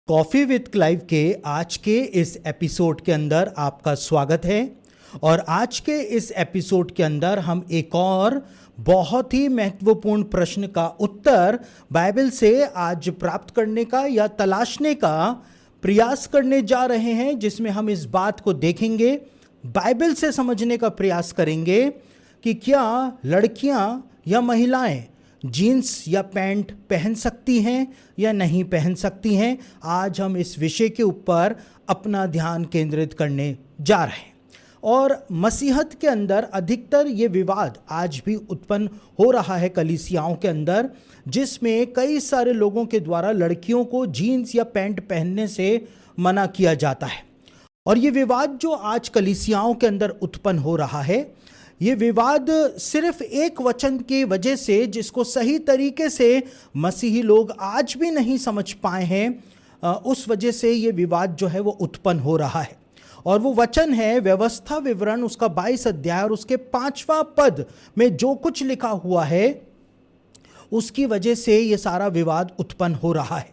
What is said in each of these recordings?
Coffee with Clive के आज के इस एपिसोड के अंदर आपका स्वागत है। और आज के इस एपिसोड के अंदर हम एक और बहुत ही महत्वपूर्ण प्रश्न का उत्तर बाइबल से आज प्राप्त करने का या तलाशने का प्रयास करने जा रहे हैं, जिसमें हम इस बात को देखेंगे, बाइबल से समझने का प्रयास करेंगे कि क्या लड़कियां या महिलाएं जीन्स या पैंट पहन सकती हैं या नहीं पहन सकती हैं। आज हम इस विषय के ऊपर अपना ध्यान केंद्रित करने जा रहे हैं। और मसीहत के अंदर अधिकतर ये विवाद आज भी उत्पन्न हो रहा है कलीसियाओं के अंदर, जिसमें कई सारे लोगों के द्वारा लड़कियों को जीन्स या पैंट पहनने से मना किया जाता है। और ये विवाद जो आज कलीसियाओं के अंदर उत्पन्न हो रहा है, ये विवाद सिर्फ एक वचन की वजह से, जिसको सही तरीके से मसीही लोग आज भी नहीं समझ पाए हैं, उस वजह से ये विवाद जो है वो उत्पन्न हो रहा है। और वो वचन है व्यवस्था विवरण उसका 22 अध्याय और उसके 5वां पद में जो कुछ लिखा हुआ है, उसकी वजह से ये सारा विवाद उत्पन्न हो रहा है।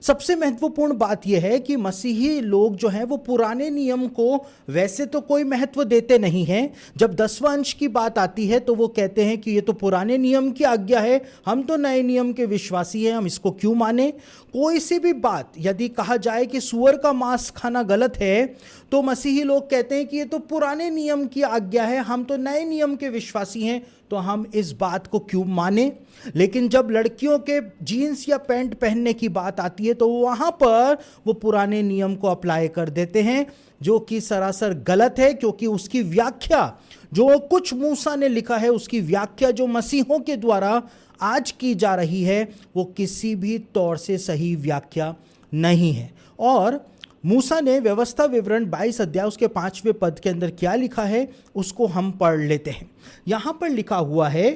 सबसे महत्वपूर्ण बात यह है कि मसीही लोग जो हैं वो पुराने नियम को वैसे तो कोई महत्व देते नहीं हैं। जब 10वां अंश की बात आती है तो वो कहते हैं कि ये तो पुराने नियम की आज्ञा है, हम तो नए नियम के विश्वासी हैं, हम इसको क्यों माने। कोई सी भी बात यदि कहा जाए कि सूअर का मांस खाना गलत है, तो मसीही लोग कहते हैं कि ये तो पुराने नियम की आज्ञा है, हम तो नए नियम के विश्वासी हैं, तो हम इस बात को क्यों माने। लेकिन जब लड़कियों के जीन्स या पैंट पहनने की बात आती है तो वहां पर वो पुराने नियम को अप्लाई कर देते हैं, जो कि सरासर गलत है, क्योंकि उसकी व्याख्या जो कुछ मूसा ने लिखा है, उसकी व्याख्या जो मसीहों के द्वारा आज की जा रही है, वो किसी भी तौर से सही व्याख्या नहीं है। और मूसा ने व्यवस्था विवरण 22 अध्याय उसके 5वें पद के अंदर क्या लिखा है, उसको हम पढ़ लेते हैं। यहां पर लिखा हुआ है,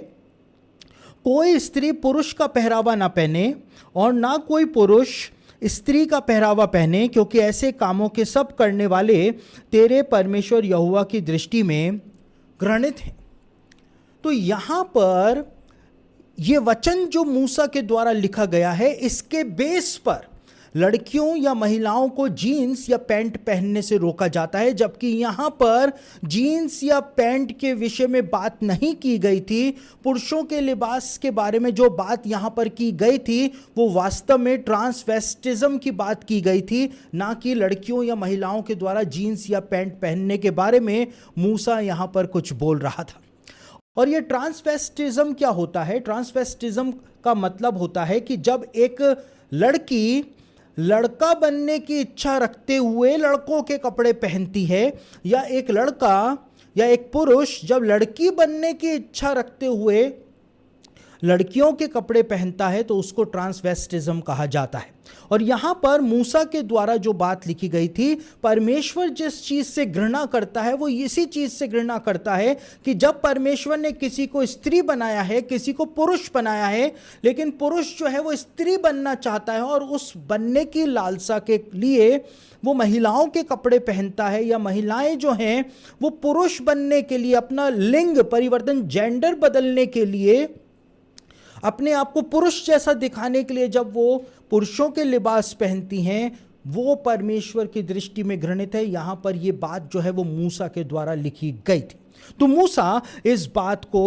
कोई स्त्री पुरुष का पहरावा ना पहने और ना कोई पुरुष स्त्री का पहरावा पहने, क्योंकि ऐसे कामों के सब करने वाले तेरे परमेश्वर यहोवा की दृष्टि में घृणित हैं। तो यहां पर यह वचन जो मूसा के द्वारा लिखा गया है, इसके बेस पर लड़कियों या महिलाओं को जीन्स या पैंट पहनने से रोका जाता है, जबकि यहाँ पर जीन्स या पैंट के विषय में बात नहीं की गई थी। पुरुषों के लिबास के बारे में जो बात यहाँ पर की गई थी, वो वास्तव में ट्रांसवेस्टिज्म की बात की गई थी, ना कि लड़कियों या महिलाओं के द्वारा जीन्स या पैंट पहनने के बारे में मूसा यहाँ पर कुछ बोल रहा था। और ये ट्रांसवेस्टिज्म क्या होता है? ट्रांसवेस्टिज्म का मतलब होता है कि जब एक लड़की लड़का बनने की इच्छा रखते हुए लड़कों के कपड़े पहनती है, या एक लड़का या एक पुरुष जब लड़की बनने की इच्छा रखते हुए लड़कियों के कपड़े पहनता है, तो उसको ट्रांसवेस्टिज्म कहा जाता है। और यहाँ पर मूसा के द्वारा जो बात लिखी गई थी, परमेश्वर जिस चीज़ से घृणा करता है वो इसी चीज़ से घृणा करता है कि जब परमेश्वर ने किसी को स्त्री बनाया है, किसी को पुरुष बनाया है, लेकिन पुरुष जो है वो स्त्री बनना चाहता है और उस बनने की लालसा के लिए वो महिलाओं के कपड़े पहनता है, या महिलाएं जो हैं वो पुरुष बनने के लिए अपना लिंग परिवर्तन, जेंडर बदलने के लिए, अपने आप को पुरुष जैसा दिखाने के लिए जब वो पुरुषों के लिबास पहनती हैं, वो परमेश्वर की दृष्टि में घृणित है। यहाँ पर ये बात जो है वो मूसा के द्वारा लिखी गई थी। तो मूसा इस बात को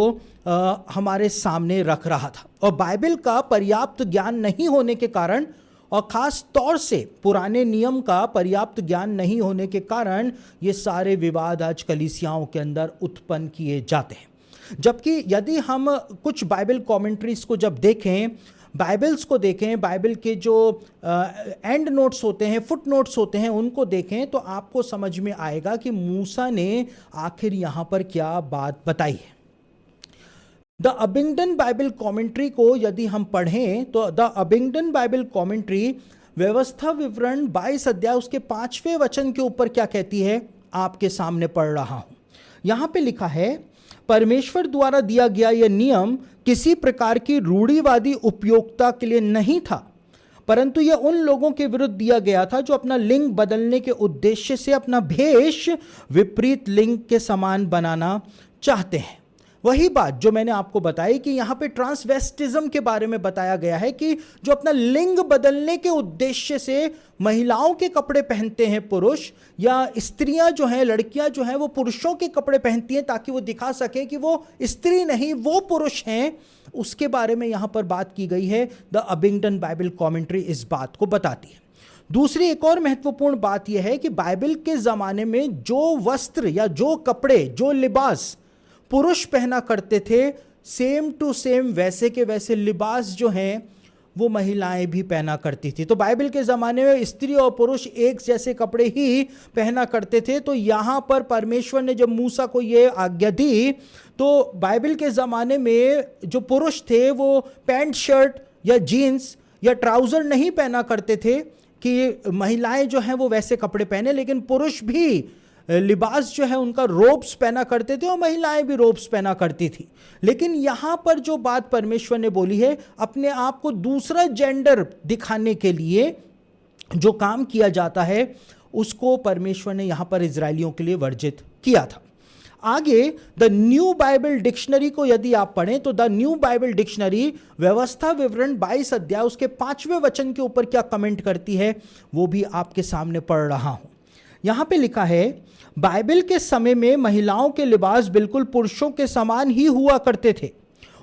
हमारे सामने रख रहा था, और बाइबल का पर्याप्त ज्ञान नहीं होने के कारण, और ख़ास तौर से पुराने नियम का पर्याप्त ज्ञान नहीं होने के कारण, ये सारे विवाद आज कलीसियाओं के अंदर उत्पन्न किए जाते हैं। जबकि यदि हम कुछ बाइबल कमेंट्रीज को जब देखें, बाइबल्स को देखें, बाइबल के जो एंड नोट्स होते हैं, फुट नोट्स होते हैं, उनको देखें, तो आपको समझ में आएगा कि मूसा ने आखिर यहाँ पर क्या बात बताई है। द अबिंगडन बाइबल कमेंट्री को यदि हम पढ़ें, तो द अबिंगडन बाइबल कमेंट्री व्यवस्था विवरण 22 अध्याय उसके 5वें वचन के ऊपर क्या कहती है, आपके सामने पढ़ रहा हूँ। यहाँ पे लिखा है, परमेश्वर द्वारा दिया गया यह नियम किसी प्रकार की रूढ़िवादी उपयोगिता के लिए नहीं था, परंतु यह उन लोगों के विरुद्ध दिया गया था जो अपना लिंग बदलने के उद्देश्य से अपना भेष विपरीत लिंग के समान बनाना चाहते हैं। वही बात जो मैंने आपको बताई कि यहाँ पे ट्रांसवेस्टिज्म के बारे में बताया गया है कि जो अपना लिंग बदलने के उद्देश्य से महिलाओं के कपड़े पहनते हैं पुरुष, या स्त्रियां जो हैं, लड़कियां जो हैं, वो पुरुषों के कपड़े पहनती हैं ताकि वो दिखा सके कि वो स्त्री नहीं, वो पुरुष हैं, उसके बारे में यहाँ पर बात की गई है। द अबिंगटन बाइबल कॉमेंट्री इस बात को बताती है। दूसरी एक और महत्वपूर्ण बात यह है कि बाइबल के ज़माने में जो वस्त्र या जो कपड़े, जो लिबास पुरुष पहना करते थे, सेम टू सेम वैसे के वैसे लिबास जो हैं वो महिलाएं भी पहना करती थी। तो बाइबल के ज़माने में स्त्री और पुरुष एक जैसे कपड़े ही पहना करते थे। तो यहाँ पर परमेश्वर ने जब मूसा को ये आज्ञा दी, तो बाइबल के ज़माने में जो पुरुष थे वो पैंट शर्ट या जीन्स या ट्राउज़र नहीं पहना करते थे कि महिलाएं जो हैं वो वैसे कपड़े पहने, लेकिन पुरुष भी लिबास जो है उनका रोब्स पहना करते थे और महिलाएं भी रोब्स पहना करती थी। लेकिन यहाँ पर जो बात परमेश्वर ने बोली है, अपने आप को दूसरा जेंडर दिखाने के लिए जो काम किया जाता है उसको परमेश्वर ने यहाँ पर इजरायलियों के लिए वर्जित किया था। आगे द न्यू बाइबल डिक्शनरी को यदि आप पढ़ें तो द न्यू बाइबल डिक्शनरी व्यवस्था विवरण 22 अध्याय उसके 5वें वचन के ऊपर क्या कमेंट करती है वो भी आपके सामने पढ़ रहा हूं। यहां पे लिखा है, बाइबल के समय में महिलाओं के लिबास बिल्कुल पुरुषों के समान ही हुआ करते थे।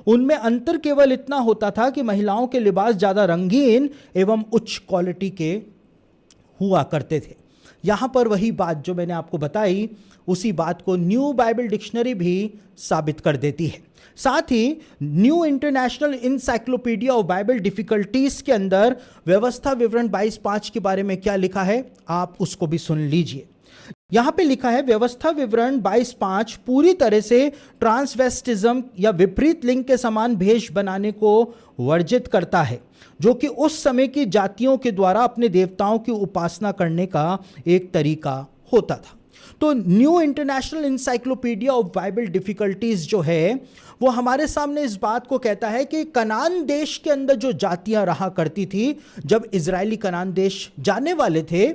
उनमें अंतर केवल इतना होता था कि महिलाओं के लिबास ज़्यादा रंगीन एवं उच्च क्वालिटी के हुआ करते थे। यहाँ पर वही बात जो मैंने आपको बताई, उसी बात को न्यू बाइबल डिक्शनरी भी साबित कर देती है। साथ ही New International Encyclopedia of Bible Difficulties के अंदर व्यवस्था विवरण 22:5 के बारे में क्या लिखा है, आप उसको भी सुन लीजिए। यहां पे लिखा है, व्यवस्था विवरण 22:5 पूरी तरह से ट्रांसवेस्टिज्म या विपरीत लिंग के समान भेष बनाने को वर्जित करता है, जो कि उस समय की जातियों के द्वारा अपने देवताओं की उपासना करने का एक तरीका होता था। तो new International Encyclopedia of Bible difficulties जो है वो हमारे सामने इस बात को कहता है कि कनान देश के अंदर जो जातियां रहा करती थी, जब इजरायली कनान देश जाने वाले थे,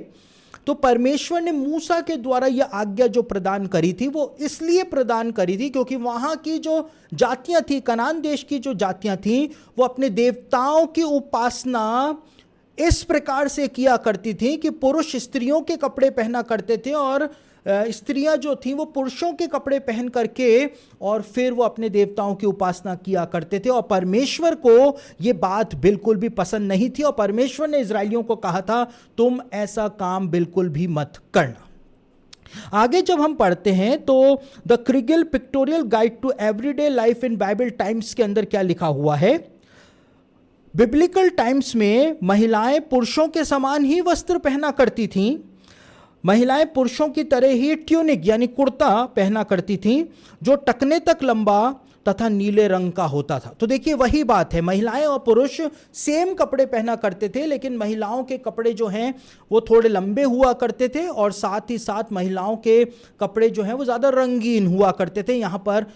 तो परमेश्वर ने मूसा के द्वारा यह आज्ञा जो प्रदान करी थी वो इसलिए प्रदान करी थी क्योंकि वहां की जो जातियां थी, कनान देश की जो जातियां थी, वो अपने देवताओं की उपासना इस प्रकार से किया करती थी कि पुरुष स्त्रियों के कपड़े पहना करते थे और स्त्रियां जो थीं वो पुरुषों के कपड़े पहन करके और फिर वो अपने देवताओं की उपासना किया करते थे। और परमेश्वर को ये बात बिल्कुल भी पसंद नहीं थी और परमेश्वर ने इजरायलियों को कहा था, तुम ऐसा काम बिल्कुल भी मत करना। आगे जब हम पढ़ते हैं तो the Kregel Pictorial Guide to Everyday Life in Bible Times के अंदर क्या लिखा हुआ है, बिब्लिकल टाइम्स में महिलाएं पुरुषों के समान ही वस्त्र पहना करती थीं। महिलाएं पुरुषों की तरह ही ट्यूनिक यानी कुर्ता पहना करती थीं, जो टखने तक लंबा तथा नीले रंग का होता था। तो देखिए वही बात है, महिलाएं और पुरुष सेम कपड़े पहना करते थे, लेकिन महिलाओं के कपड़े जो हैं वो थोड़े लंबे हुआ करते थे और साथ ही साथ महिलाओं के कपड़े जो हैं वो ज़्यादा रंगीन हुआ करते थे। यहाँ पर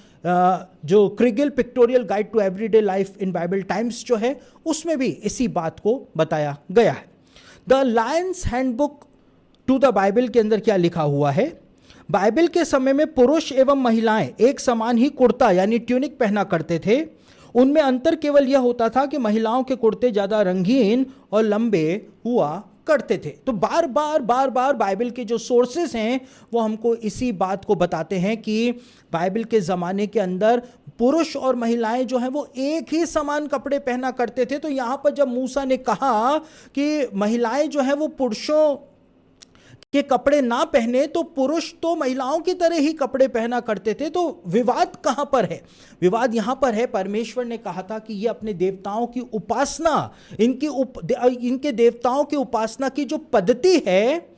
जो Kregel Pictorial Guide to Everyday Life in Bible Times जो है उसमें भी इसी बात को बताया गया है। The lion's handbook to the Bible के अंदर क्या लिखा हुआ है, बाइबल के समय में पुरुष एवं महिलाएं एक समान ही कुर्ता यानी ट्यूनिक पहना करते थे। उनमें अंतर केवल यह होता था कि महिलाओं के कुर्ते ज़्यादा रंगीन और लंबे हुआ करते थे। तो बार बार बाइबल के जो सोर्सेस हैं वो हमको इसी बात को बताते हैं कि बाइबल के ज़माने के अंदर पुरुष और महिलाएं जो हैं वो एक ही समान कपड़े पहना करते थे। तो यहाँ पर जब मूसा ने कहा कि महिलाएं जो हैं वो पुरुषों के कपड़े ना पहने तो पुरुष तो महिलाओं की तरह ही कपड़े पहना करते थे, तो विवाद कहां पर है? विवाद यहां पर है, परमेश्वर ने कहा था कि ये अपने देवताओं की उपासना, इनके देवताओं की उपासना की जो पद्धति है,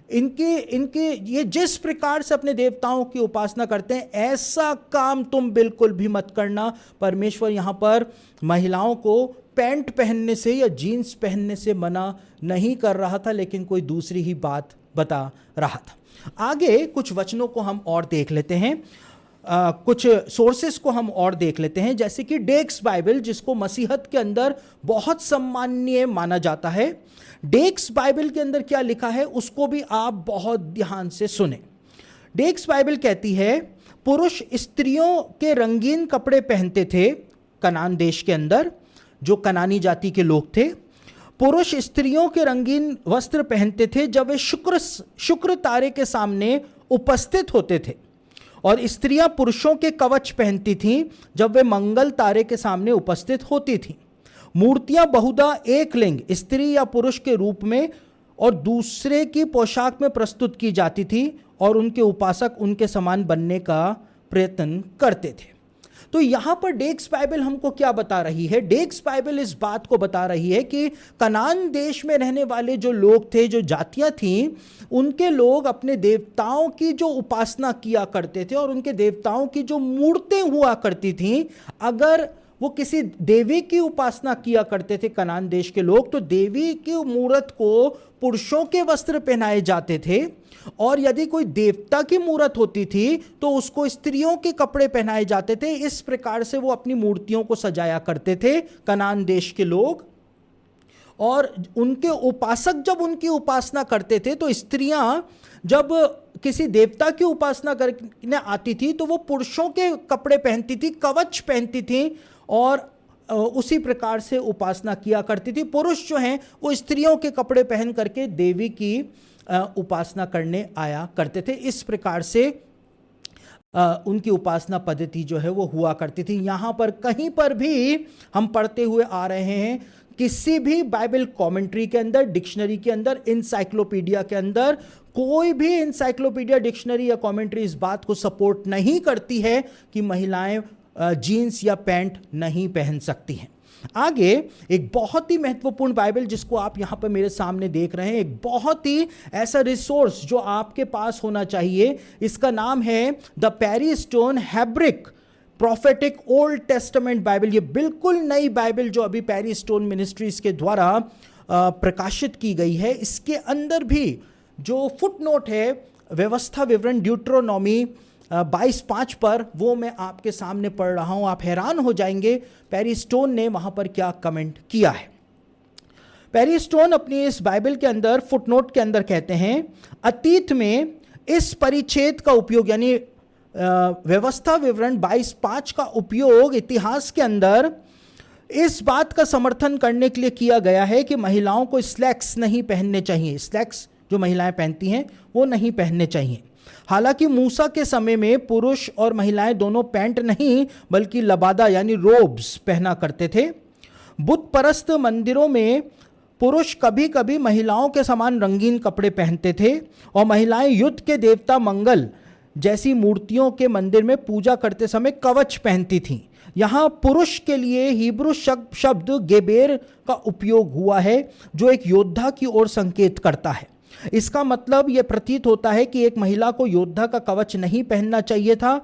इनके ये जिस प्रकार से अपने देवताओं की उपासना करते हैं, ऐसा काम तुम बिल्कुल भी मत करना। परमेश्वर यहाँ पर महिलाओं को पैंट पहनने से या जीन्स पहनने से मना नहीं कर रहा था, लेकिन कोई दूसरी ही बात बता रहा था। आगे कुछ वचनों को हम और देख लेते हैं, कुछ सोर्सेस को हम और देख लेते हैं, जैसे कि डेक्स बाइबल, जिसको मसीहत के अंदर बहुत सम्माननीय माना जाता है। डेक्स बाइबल के अंदर क्या लिखा है उसको भी आप बहुत ध्यान से सुने। डेक्स बाइबल कहती है, पुरुष स्त्रियों के रंगीन कपड़े पहनते थे कनान देश के अंदर, जो कनानी जाति के लोग थे। पुरुष स्त्रियों के रंगीन वस्त्र पहनते थे जब वे शुक्र तारे के सामने उपस्थित होते थे, और स्त्रियां पुरुषों के कवच पहनती थीं जब वे मंगल तारे के सामने उपस्थित होती थीं। मूर्तियां बहुधा एक लिंग, स्त्री या पुरुष के रूप में और दूसरे की पोशाक में प्रस्तुत की जाती थी, और उनके उपासक उनके समान बनने का प्रयत्न करते थे। तो यहां पर डेक्स बाइबल हमको क्या बता रही है? डेक्स बाइबल इस बात को बता रही है कि कनान देश में रहने वाले जो लोग थे, जो जातियां थीं, उनके लोग अपने देवताओं की जो उपासना किया करते थे और उनके देवताओं की जो मूर्तें हुआ करती थीं, अगर वो किसी देवी की उपासना किया करते थे कनान देश के लोग, तो देवी की मूर्त को पुरुषों के वस्त्र पहनाए जाते थे, और यदि कोई देवता की मूर्त होती थी तो उसको स्त्रियों के कपड़े पहनाए जाते थे। इस प्रकार से वो अपनी मूर्तियों को सजाया करते थे कनान देश के लोग। और उनके उपासक जब उनकी उपासना करते थे, तो स्त्रियां जब किसी देवता की उपासना करने आती थी तो वो पुरुषों के कपड़े पहनती थी, कवच पहनती थी, और उसी प्रकार से उपासना किया करती थी। पुरुष जो हैं वो स्त्रियों के कपड़े पहन करके देवी की उपासना करने आया करते थे। इस प्रकार से उनकी उपासना पद्धति जो है वो हुआ करती थी। यहाँ पर कहीं पर भी हम पढ़ते हुए आ रहे हैं, किसी भी बाइबल कमेंट्री के अंदर, डिक्शनरी के अंदर, इंसाइक्लोपीडिया के अंदर, कोई भी इंसाइक्लोपीडिया, डिक्शनरी या कमेंट्री इस बात को सपोर्ट नहीं करती है कि महिलाएं जीन्स या पैंट नहीं पहन सकती हैं। आगे एक बहुत ही महत्वपूर्ण बाइबल जिसको आप यहां पर मेरे सामने देख रहे हैं, एक बहुत ही ऐसा रिसोर्स जो आपके पास होना चाहिए, इसका नाम है the Perry Stone Hebraic Prophetic Old Testament Bible. ये बिल्कुल नई बाइबल जो अभी पैरी स्टोन मिनिस्ट्रीज के द्वारा प्रकाशित की गई है। इसके अंदर भी जो फुटनोट है, व्यवस्था विवरण ड्यूट्रोनॉमी 22:5 पर, वो मैं आपके सामने पढ़ रहा हूं। आप हैरान हो जाएंगे पैरी स्टोन ने वहां पर क्या कमेंट किया है। पैरी स्टोन अपनी इस बाइबल के अंदर फुटनोट के अंदर कहते हैं, अतीत में इस परिच्छेद का उपयोग, यानी व्यवस्था विवरण 22:5 का उपयोग इतिहास के अंदर इस बात का समर्थन करने के लिए किया गया है कि महिलाओं को स्लैक्स नहीं पहनने चाहिए। स्लैक्स जो महिलाएं पहनती हैं वो नहीं पहनने चाहिए। हालांकि मूसा के समय में पुरुष और महिलाएं दोनों पैंट नहीं बल्कि लबादा यानी रोब्स पहना करते थे। बुत परस्त मंदिरों में पुरुष कभी कभी महिलाओं के समान रंगीन कपड़े पहनते थे, और महिलाएं युद्ध के देवता मंगल जैसी मूर्तियों के मंदिर में पूजा करते समय कवच पहनती थीं। यहाँ पुरुष के लिए हिब्रू शब्द गेबेर का उपयोग हुआ है, जो एक योद्धा की ओर संकेत करता है। इसका मतलब यह प्रतीत होता है कि एक महिला को योद्धा का कवच नहीं पहनना चाहिए था,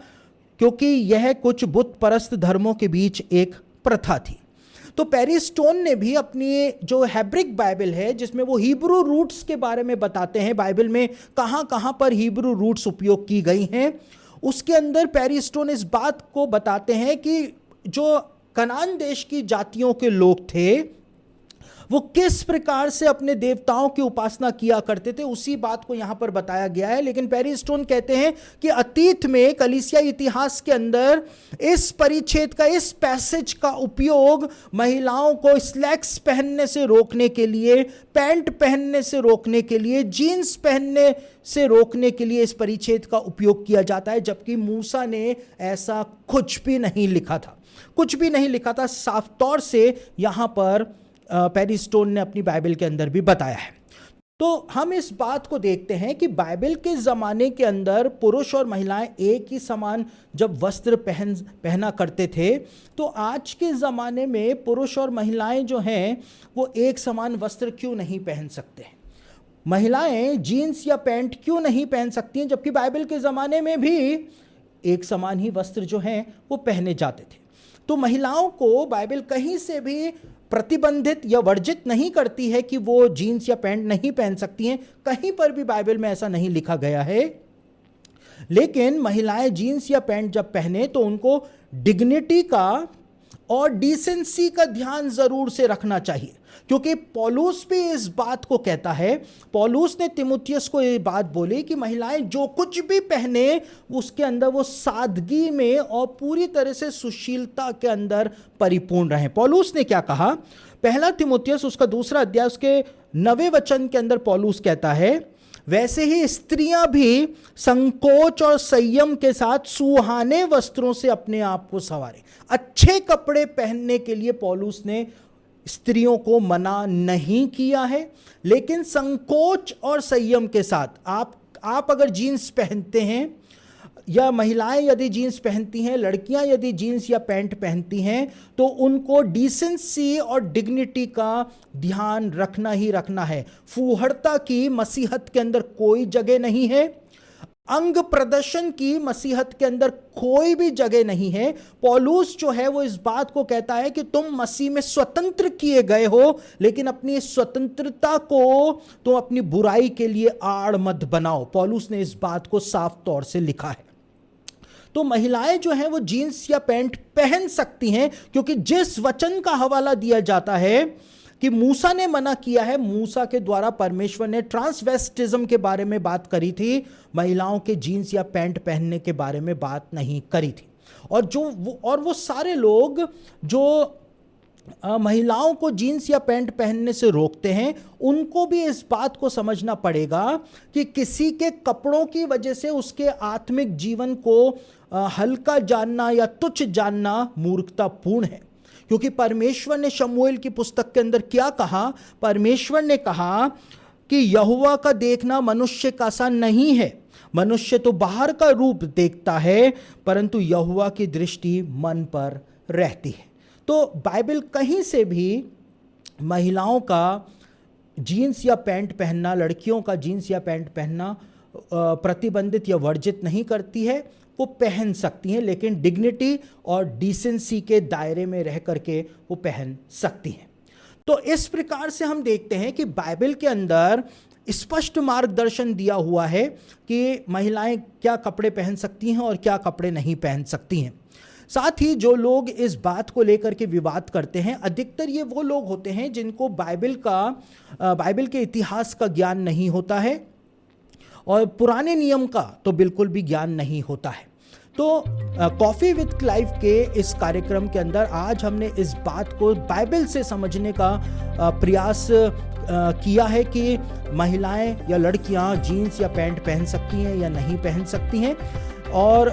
क्योंकि यह कुछ बुत परस्त धर्मों के बीच एक प्रथा थी। तो पैरी स्टोन ने भी अपनी जो हैब्रिक बाइबल है, जिसमें वो हिब्रू रूट्स के बारे में बताते हैं, बाइबल में कहाँ कहाँ पर हिब्रू रूट्स उपयोग की गई हैं, उसके अंदर पैरी स्टोन इस बात को बताते हैं कि जो कनान देश की जातियों के लोग थे वो किस प्रकार से अपने देवताओं की उपासना किया करते थे, उसी बात को यहां पर बताया गया है। लेकिन पैरी स्टोन कहते हैं कि अतीत में कलीसिया इतिहास के अंदर इस परिच्छेद का, इस पैसेज का उपयोग महिलाओं को स्लैक्स पहनने से रोकने के लिए, पैंट पहनने से रोकने के लिए, जीन्स पहनने से रोकने के लिए इस परिच्छेद का उपयोग किया जाता है, जबकि मूसा ने ऐसा कुछ भी नहीं लिखा था। कुछ भी नहीं लिखा था, साफ तौर से यहां पर पैरी स्टोन ने अपनी बाइबल के अंदर भी बताया है। तो हम इस बात को देखते हैं कि बाइबल के ज़माने के अंदर पुरुष और महिलाएं एक ही समान जब वस्त्र पहना करते थे, तो आज के ज़माने में पुरुष और महिलाएं जो हैं वो एक समान वस्त्र क्यों नहीं पहन सकते हैं? महिलाएं जीन्स या पैंट क्यों नहीं पहन सकती हैं, जबकि बाइबल के ज़माने में भी एक समान ही वस्त्र जो हैं वो पहने जाते थे। तो महिलाओं को बाइबल कहीं से भी प्रतिबंधित या वर्जित नहीं करती है कि वो जीन्स या पैंट नहीं पहन सकती हैं, कहीं पर भी बाइबल में ऐसा नहीं लिखा गया है। लेकिन महिलाएं जीन्स या पैंट जब पहने तो उनको डिग्निटी का और डिसेंसी का ध्यान जरूर से रखना चाहिए, क्योंकि पौलुस भी इस बात को कहता है। पौलुस ने तीमुथियुस को ये बात बोली कि महिलाएं जो कुछ भी पहने उसके अंदर वो सादगी में और पूरी तरह से सुशीलता के अंदर परिपूर्ण रहें। पौलुस ने क्या कहा, पहला तीमुथियुस उसका 2 अध्याय उसके 9वें वचन के अंदर पौलुस कहता है, वैसे ही स्त्रियां भी संकोच और संयम के साथ सुहाने वस्त्रों से अपने आप को संवारें। अच्छे कपड़े पहनने के लिए पौलुस ने स्त्रियों को मना नहीं किया है, लेकिन संकोच और संयम के साथ आप अगर जीन्स पहनते हैं, या महिलाएं यदि जीन्स पहनती हैं, लड़कियां यदि जीन्स या पैंट पहनती हैं, तो उनको डिसेंसी और डिग्निटी का ध्यान रखना ही रखना है। फूहड़ता की मसीहत के अंदर कोई जगह नहीं है, अंग प्रदर्शन की मसीहत के अंदर कोई भी जगह नहीं है। पौलुस जो है वो इस बात को कहता है कि तुम मसीह में स्वतंत्र किए गए हो, लेकिन अपनी स्वतंत्रता को तुम अपनी बुराई के लिए आड़ मत बनाओ। पौलुस ने इस बात को साफ तौर से लिखा है। तो महिलाएं जो हैं वो जीन्स या पैंट पहन सकती हैं, क्योंकि जिस वचन का हवाला दिया जाता है कि मूसा ने मना किया है, मूसा के द्वारा परमेश्वर ने ट्रांसवेस्टिज्म के बारे में बात करी थी, महिलाओं के जीन्स या पैंट पहनने के बारे में बात नहीं करी थी। और वो सारे लोग जो महिलाओं को जीन्स या पैंट पहनने से रोकते हैं, उनको भी इस बात को समझना पड़ेगा कि किसी के कपड़ों की वजह से उसके आत्मिक जीवन को हल्का जानना या तुच्छ जानना मूर्खतापूर्ण है। क्योंकि परमेश्वर ने शमूएल की पुस्तक के अंदर क्या कहा, परमेश्वर ने कहा कि यहोवा का देखना मनुष्य का सा नहीं है, मनुष्य तो बाहर का रूप देखता है, परंतु यहोवा की दृष्टि मन पर रहती है। तो बाइबल कहीं से भी महिलाओं का जीन्स या पैंट पहनना, लड़कियों का जीन्स या पैंट पहनना प्रतिबंधित या वर्जित नहीं करती है। वो पहन सकती हैं, लेकिन डिग्निटी और डिसेंसी के दायरे में रह करके वो पहन सकती हैं। तो इस प्रकार से हम देखते हैं कि बाइबल के अंदर स्पष्ट मार्गदर्शन दिया हुआ है कि महिलाएं क्या कपड़े पहन सकती हैं और क्या कपड़े नहीं पहन सकती हैं। साथ ही जो लोग इस बात को लेकर के विवाद करते हैं, अधिकतर ये वो लोग होते हैं जिनको बाइबल के इतिहास का ज्ञान नहीं होता है और पुराने नियम का तो बिल्कुल भी ज्ञान नहीं होता है। तो कॉफ़ी विद क्लाइव के इस कार्यक्रम के अंदर आज हमने इस बात को बाइबल से समझने का प्रयास किया है कि महिलाएं या लड़कियां जीन्स या पैंट पहन सकती हैं या नहीं पहन सकती हैं। और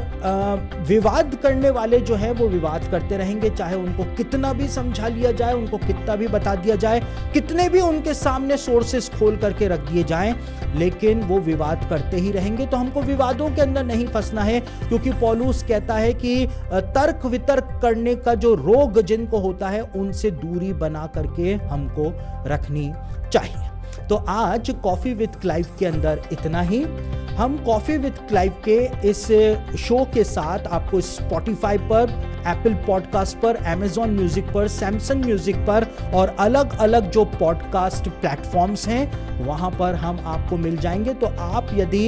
विवाद करने वाले जो हैं वो विवाद करते रहेंगे, चाहे उनको कितना भी समझा लिया जाए, उनको कितना भी बता दिया जाए, कितने भी उनके सामने सोर्सेस खोल करके रख दिए जाएं, लेकिन वो विवाद करते ही रहेंगे। तो हमको विवादों के अंदर नहीं फंसना है, क्योंकि पौलुस कहता है कि तर्क वितर्क करने का जो रोग जिनको होता है उनसे दूरी बना करके हमको रखनी चाहिए। तो आज कॉफ़ी विद क्लाइव के अंदर इतना ही। हम कॉफ़ी विद क्लाइव के इस शो के साथ आपको स्पॉटिफाई पर, एप्पल पॉडकास्ट पर, अमेजॉन म्यूजिक पर, सैमसंग म्यूजिक पर और अलग अलग जो पॉडकास्ट प्लेटफॉर्म्स हैं वहाँ पर हम आपको मिल जाएंगे। तो आप यदि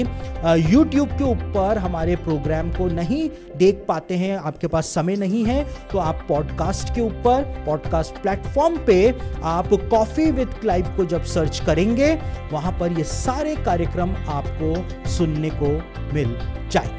यूट्यूब के ऊपर हमारे प्रोग्राम को नहीं देख पाते हैं, आपके पास समय नहीं है, तो आप पॉडकास्ट के ऊपर, पॉडकास्ट प्लेटफॉर्म पे आप कॉफ़ी विद क्लाइव को जब सर्च करेंगे, वहाँ पर ये सारे कार्यक्रम आपको सुनने को मिल जाए।